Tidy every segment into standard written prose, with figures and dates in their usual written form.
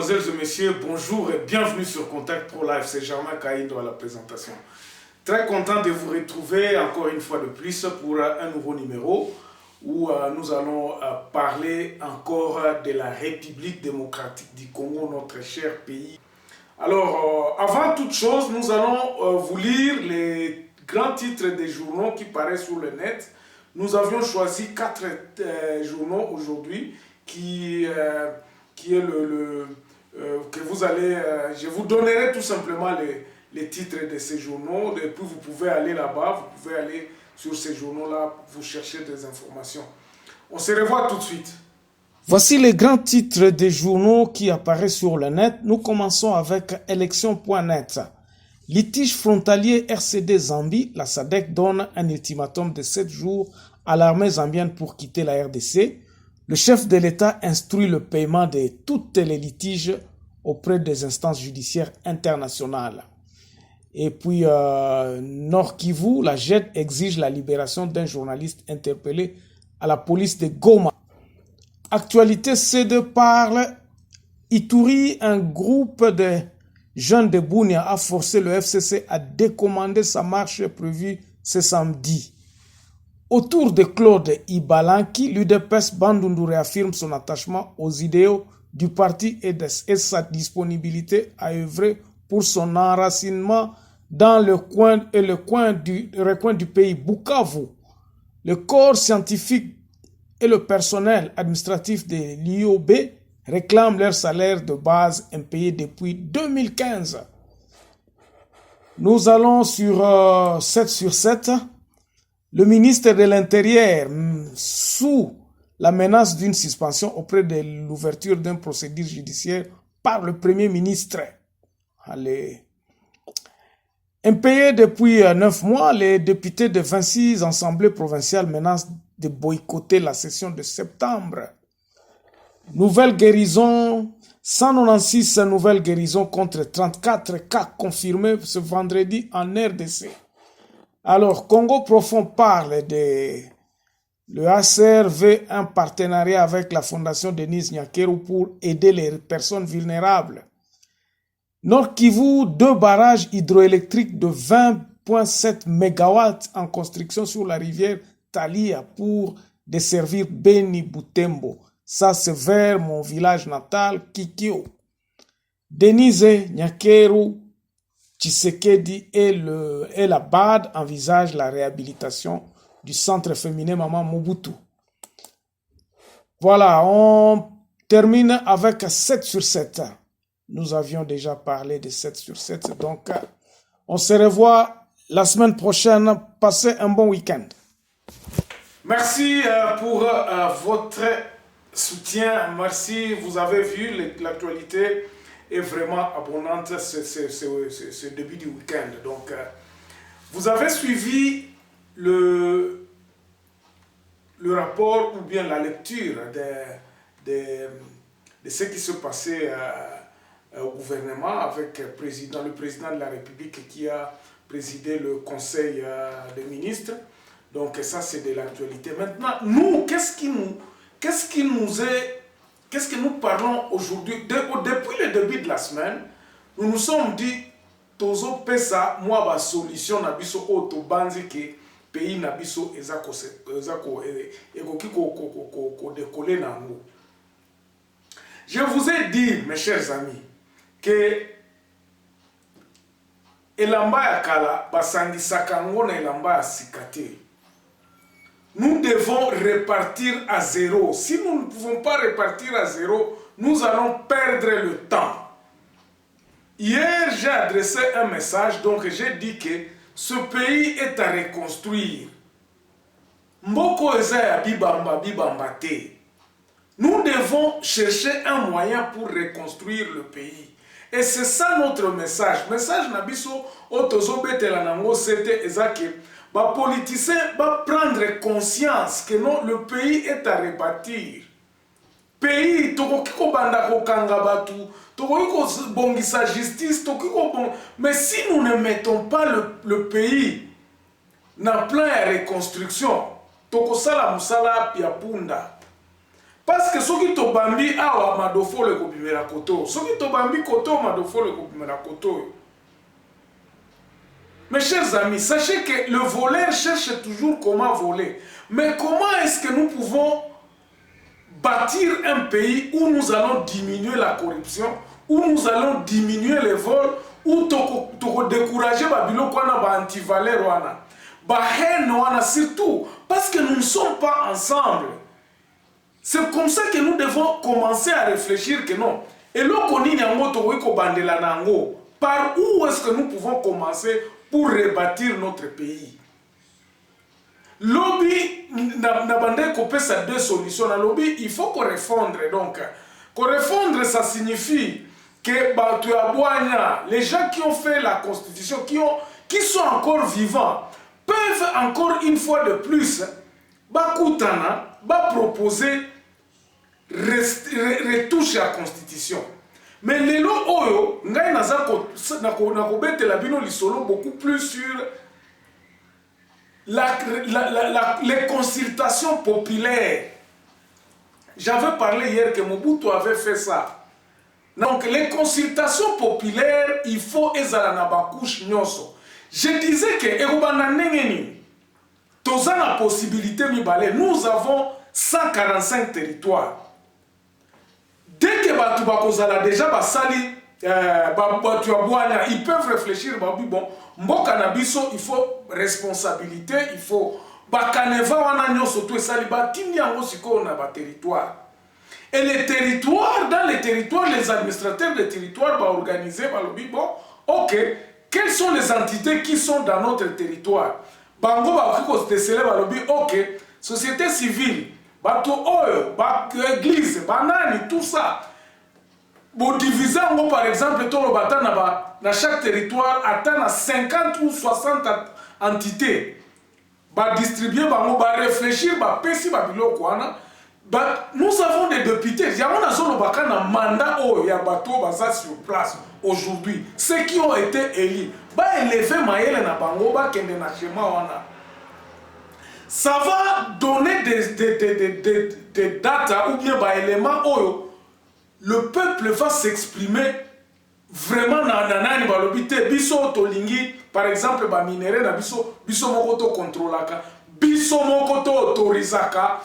mesdemoiselles et messieurs, bonjour et bienvenue sur Contact Pro Live. C'est Germain Kaindo à la présentation. Très content de vous retrouver encore une fois de plus pour un nouveau numéro où nous allons parler encore de la République démocratique du Congo, notre cher pays. Alors, avant toute chose, nous allons vous lire les grands titres des journaux qui paraissent sur le net. Nous avions choisi 4 journaux aujourd'hui qui est que vous allez... je vous donnerai tout simplement les titres de ces journaux et puis vous pouvez aller là-bas, vous pouvez aller sur ces journaux-là, vous chercher des informations. On se revoit tout de suite. Voici les grands titres des journaux qui apparaissent sur le net. Nous commençons avec élection.net. Litige frontalier RCD Zambie, la SADC donne un ultimatum de 7 jours à l'armée zambienne pour quitter la RDC. Le chef de l'État instruit le paiement de toutes les litiges auprès des instances judiciaires internationales. Et puis, Nord Kivu, la JED exige la libération d'un journaliste interpellé à la police de Goma. Actualité C2 parle. Ituri, un groupe de jeunes de Bunia a forcé le FCC à décommander sa marche prévue ce samedi. Autour de Claude Ibalanki, l'UDPS Bandundu réaffirme son attachement aux idéaux du parti et sa disponibilité à œuvrer pour son enracinement dans le recoin du pays Bukavu. Le corps scientifique et le personnel administratif de l'IOB réclament leur salaire de base impayé depuis 2015. Nous allons sur 7 sur 7. Le ministre de l'Intérieur, sous la menace d'une suspension auprès de l'ouverture d'une procédure judiciaire par le Premier ministre. Allez. Impayés depuis 9 mois, les députés de 26 assemblées provinciales menacent de boycotter la session de septembre. Nouvelle guérison, 196 nouvelles guérisons contre 34 cas confirmés ce vendredi en RDC. Alors, Congo Profond parle de... Le HCR veut un partenariat avec la Fondation Denis Nyakeru pour aider les personnes vulnérables. Nord Kivu, 2 barrages hydroélectriques de 20,7 MW en construction sur la rivière Talia pour desservir Beni Butembo. Ça, c'est vers mon village natal, Kikio. Denise Nyakeru Tshisekedi et la BAD envisagent la réhabilitation du centre féminin Maman Mobutu. Voilà, on termine avec 7 sur 7. Nous avions déjà parlé de 7 sur 7, donc on se revoit la semaine prochaine. Passez un bon week-end. Merci pour votre soutien. Merci, vous avez vu l'actualité est vraiment abondante ce début du week-end. Donc, vous avez suivi le rapport ou bien la lecture de ce qui se passait au gouvernement avec le président de la République qui a présidé le Conseil des ministres. Donc, ça, c'est de l'actualité. Maintenant, nous, qu'est-ce que nous parlons aujourd'hui? Depuis le début de la semaine, nous nous sommes dit, tozo pesa moi ba solution na biso auto banzi ke pays na biso ezako décoller na ngo. Je vous ai dit, mes chers amis, que elamba ya kala basandisaka ngo na elamba ya sikate. Nous devons repartir à zéro. Si nous ne pouvons pas repartir à zéro, nous allons perdre le temps. Hier, j'ai adressé un message, donc j'ai dit que ce pays est à reconstruire. Mboko eza ya bibamba te. Nous devons chercher un moyen pour reconstruire le pays. Et c'est ça notre message. Message nabiso otozobetela nango c'était ezake. Les politiciens vont prendre conscience que non, le pays est à rebâtir. Pays, tokoko banda ko kanga batu, tokoko bongisa justice, tokoko bon. Mais si nous ne mettons pas le pays dans plan de reconstruction, toko sala musala pia punda. Parce que ceux qui te bambi awa madofo le kopimela koto. Ceux qui te bambi koto madofo le kopimela koto. Mes chers amis, sachez que le voleur cherche toujours comment voler. Mais comment est-ce que nous pouvons bâtir un pays où nous allons diminuer la corruption, où nous allons diminuer les vols, où nous décourager les anti-valeurs, surtout parce que nous ne sommes pas ensemble. C'est comme ça que nous devons commencer à réfléchir que non. Et là, par où est-ce que nous pouvons commencer pour rebâtir notre pays? Lobby, ça deux solutions. Dans lobby, il faut qu'on refondre. Donc, qu'on refondre, ça signifie que les gens qui ont fait la constitution, qui sont encore vivants, peuvent encore une fois de plus proposer retoucher la constitution. Mais les lots, beaucoup plus sur les consultations populaires. J'avais parlé hier que Mobutu avait fait ça. Donc les consultations populaires, il faut je disais que la possibilité, nous avons 145 territoires. Dès que déjà ils peuvent réfléchir, bon, il faut responsabilité, il faut territoire. Et les territoires, dans les territoires, les administrateurs des territoires vont organiser, bon, ok, quelles sont les entités qui sont dans notre territoire? Ok, société civile, église, banani, tout ça. Bon, diviser par exemple, dans chaque territoire, atteindre 50 ou 60 entités. Distribuer, réfléchir, nous avons des députés. Il y a un mandat sur place aujourd'hui. Ceux qui ont été élus, ça va donner des datas ou bien des éléments où le peuple va s'exprimer vraiment dans biso tolingi par exemple ba minéraux na biso moko to contrôlaka biso moko to autorisaka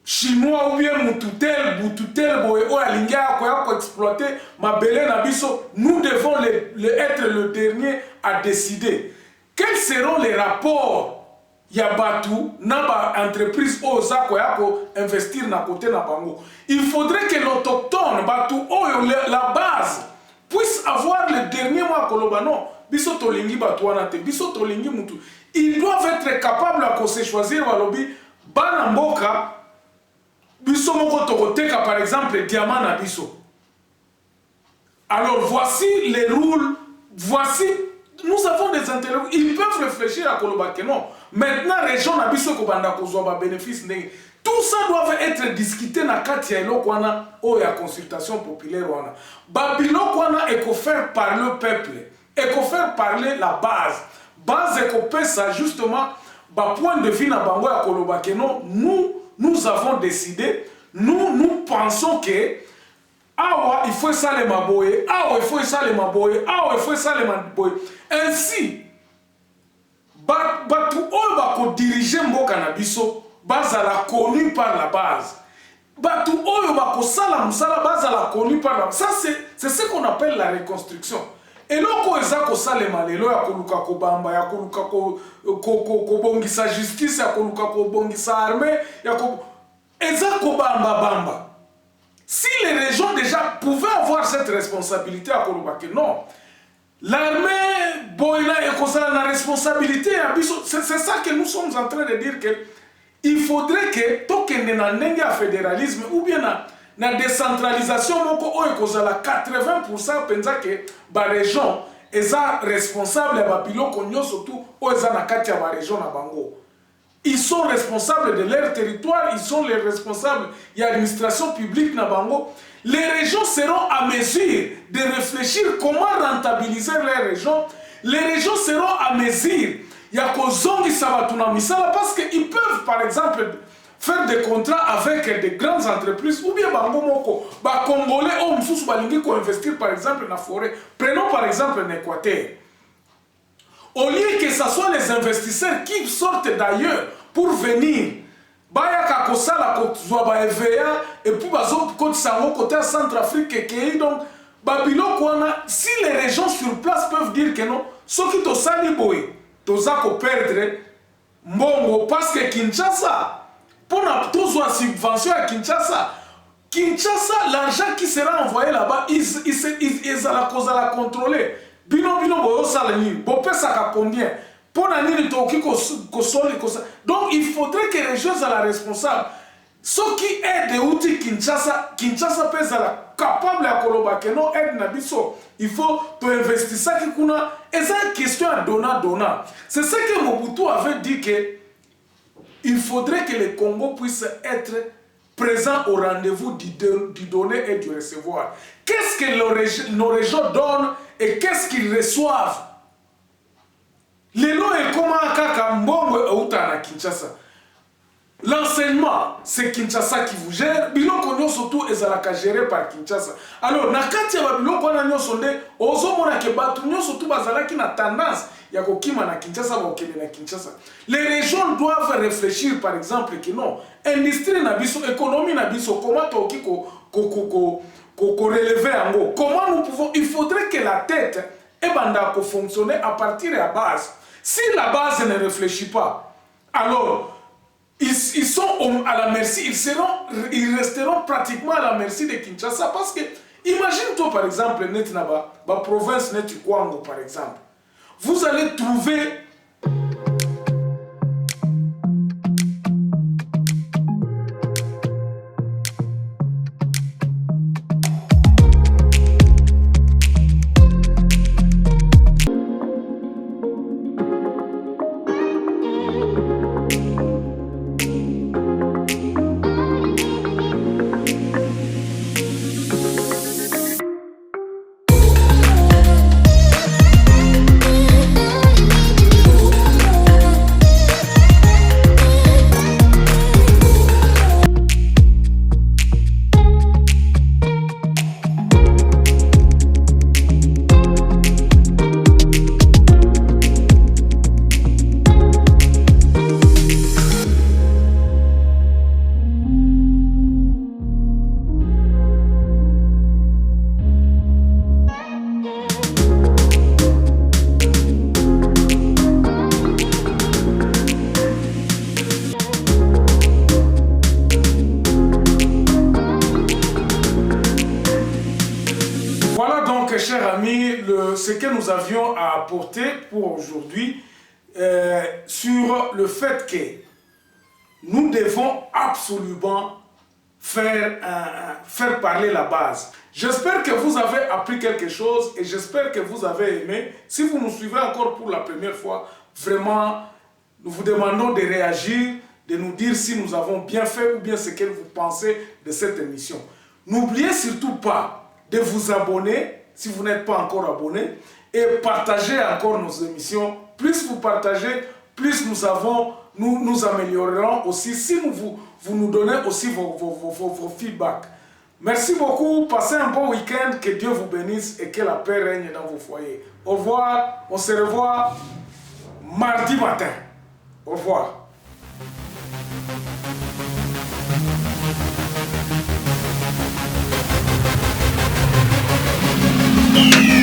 chinois ou bien mututel boye o alinga ko exploiter mabele na biso. Nous devons être le dernier à décider quels seront les rapports ya batu na ba entreprise oza ko investir na côté na bango. Il faudrait que l'autochtone batu la base puisse avoir le dernier mot koloba non biso tolingi batu wana te biso tolingi mutu. Ils doivent être capables à se choisir balobi bana mboka biso moko tokoteka par exemple diamant na biso. Alors voici les rôles, voici. Nous avons des interlocuteurs, ils peuvent réfléchir à Koloba que non. Maintenant, région na biso ko banda ko zo ba bénéfice ndenge. Tout ça doit être discuté na kati ya eloko wana o ya consultation populaire wana. Babiloko wana eko faire parler le peuple, eko faire parler la base. Base eko pesa justement ba point de vue na bango ya Koloba que non, nous avons décidé, nous pensons que awa il faut ça les maboye, awa il faut ça les maboye, awa il faut ça les maboye. Ainsi batu oyo bako diriger mboka na biso bazala connu par la base. Batu oyo bako sala musala bazala connu par la base. Ça c'est ce qu'on appelle la reconstruction. Et loko eza ko salema lelo ya koluka ko bamba ya koluka ko bongisa justice ya koluka ko bongisa armée ya ko eza ko bamba. Si les régions déjà pouvaient avoir cette responsabilité à Kolobake, non. L'armée, Boïna et Kosala, la responsabilité, c'est ça que nous sommes en train de dire que il faudrait que tout que nous fédéralisme ou bien la décentralisation, 80% pensa que la région est responsable de surtout aux région na bango. Ils sont responsables de leur territoire, ils sont les responsables de l'administration publique na bango. Les régions seront à mesure de réfléchir comment rentabiliser les régions. Les régions seront à mesure. Il y a parce qu'ils peuvent, par exemple, faire des contrats avec des grandes entreprises ou bien bango moko, ba congolais ou msusu balingi ko investir par exemple dans la forêt. Prenons par exemple l'Équateur. Au lieu que ce soit les investisseurs qui sortent d'ailleurs pour venir, baya kakosala kozwa ba EVA et puis bazo côté sango côté Centrafrique et donc babilo kwana, si les régions sur place peuvent dire que non, ce qui to sali boy, toza ko perdre mbongo parce que Kinshasa pour tous la subvention à Kinshasa, l'argent qui sera envoyé là-bas, ils allont la contrôler. Bino boyo salani, bopé ça combien? Pour l'année de Toki donc il faudrait que les gens soient la responsable. Ceux qui aident des outils Kinshasa pèse la capable à Koloba que non aide Nabiso. Il faut investir ça qui kuna. Et c'est une question à donnant. C'est ce que Mobutu avait dit que il faudrait que le Congo puisse être présent au rendez-vous du donner et du recevoir. Qu'est-ce que nos régions donnent et qu'est-ce qu'ils reçoivent? Les lois et comment Kaka Mbongo ou Tana Kinshasa. L'enseignement, c'est Kinshasa qui vous gère. Biloko nyo surtout ezalaka géré par Kinshasa. Alors, nakati ya biloko wana nyo sonde, ozomona ke batu nyo surtout bazalaki na tendance ya kokima na Kinshasa ba okende na Kinshasa. Les régions doivent réfléchir par exemple que non, industrie na biso, économie na biso, comment toki ko relever ango. Comment nous pouvons, il faudrait que la tête ebanda ko fonctionner à partir de la base. Si la base ne réfléchit pas, alors ils sont à la merci, ils resteront pratiquement à la merci de Kinshasa parce que, imagine-toi par exemple, la province Net Kwango par exemple, vous allez trouver chers amis, ce que nous avions à apporter pour aujourd'hui sur le fait que nous devons absolument faire parler la base. J'espère que vous avez appris quelque chose et j'espère que vous avez aimé. Si vous nous suivez encore pour la première fois, vraiment, nous vous demandons de réagir, de nous dire si nous avons bien fait ou bien ce que vous pensez de cette émission. N'oubliez surtout pas de vous abonner si vous n'êtes pas encore abonné et partagez encore nos émissions. Plus vous partagez, plus nous améliorerons aussi si vous nous donnez aussi vos feedbacks. Merci beaucoup, passez un bon week-end, que Dieu vous bénisse et que la paix règne dans vos foyers. Au revoir, on se revoit mardi matin. Au revoir. Yeah.